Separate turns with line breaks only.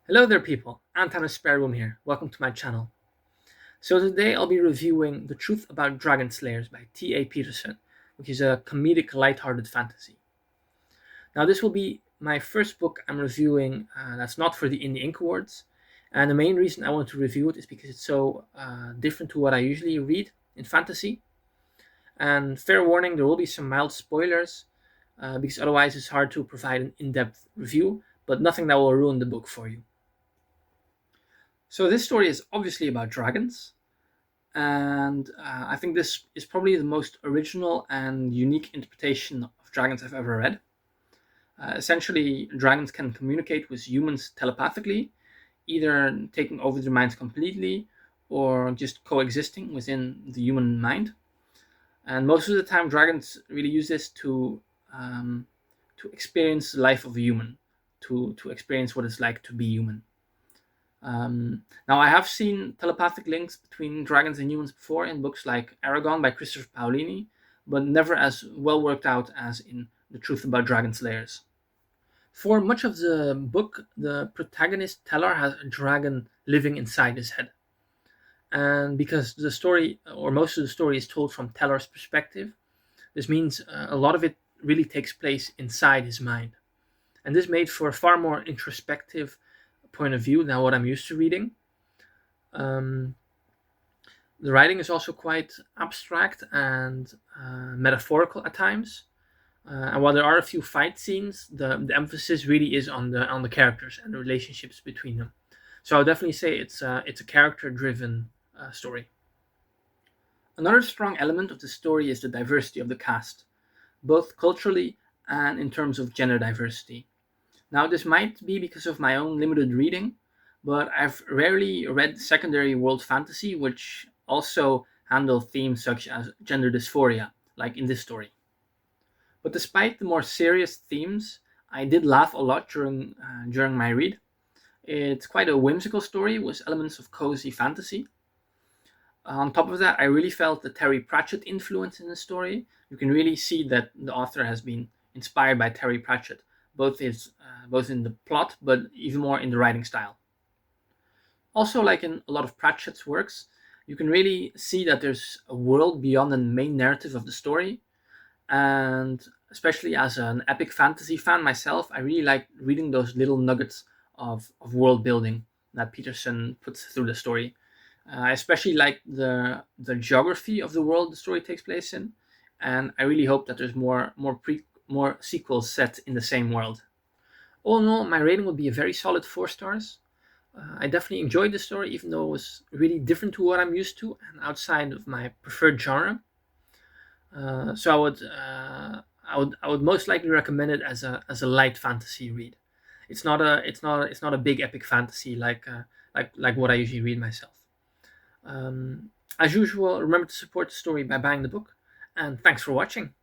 Hello there people, Anton Spare Room here. Welcome to my channel. So today I'll be reviewing The Truth About Dragon Slayers by T.A. Peterson, which is a comedic lighthearted fantasy. Now this will be my first book I'm reviewing that's not for the Indie Ink Awards, and the main reason I want to review it is because it's so different to what I usually read in fantasy. And fair warning, there will be some mild spoilers, because otherwise it's hard to provide an in-depth review, but nothing that will ruin the book for you. So this story is obviously about dragons, and I think this is probably the most original and unique interpretation of dragons I've ever read. Essentially, dragons can communicate with humans telepathically, either taking over their minds completely or just coexisting within the human mind. And most of the time, dragons really use this to experience the life of a human, to experience what it's like to be human. Now, I have seen telepathic links between dragons and humans before in books like Aragon by Christopher Paolini, but never as well worked out as in The Truth About Dragon Slayers. For much of the book, the protagonist Tellar has a dragon living inside his head. And because the story, or most of the story, is told from Tellar's perspective, this means a lot of it really takes place inside his mind. And this made for a far more introspective point of view than what I'm used to reading. Um, the writing is also quite abstract and metaphorical at times. And while there are a few fight scenes, the emphasis really is on the characters and the relationships between them. So I'll definitely say it's a character-driven story. Another strong element of the story is the diversity of the cast, both culturally and in terms of gender diversity. Now, this might be because of my own limited reading, but I've rarely read secondary world fantasy which also handle themes such as gender dysphoria, like in this story. But despite the more serious themes, I did laugh a lot during my read. It's quite a whimsical story with elements of cozy fantasy. On top of that, I really felt the Terry Pratchett influence in the story. You can really see that the author has been inspired by Terry Pratchett, both in the plot, but even more in the writing style. Also, like in a lot of Pratchett's works, you can really see that there's a world beyond the main narrative of the story. And especially as an epic fantasy fan myself, I really like reading those little nuggets of world building that Peterson puts through the story. I especially like the geography of the world the story takes place in, and I really hope that there's more sequels set in the same world. All in all, my rating would be a very solid 4 stars. I definitely enjoyed the story, even though it was really different to what I'm used to and outside of my preferred genre. So I would most likely recommend it as a light fantasy read. It's not a big epic fantasy like what I usually read myself. As usual, remember to support the story by buying the book, and thanks for watching.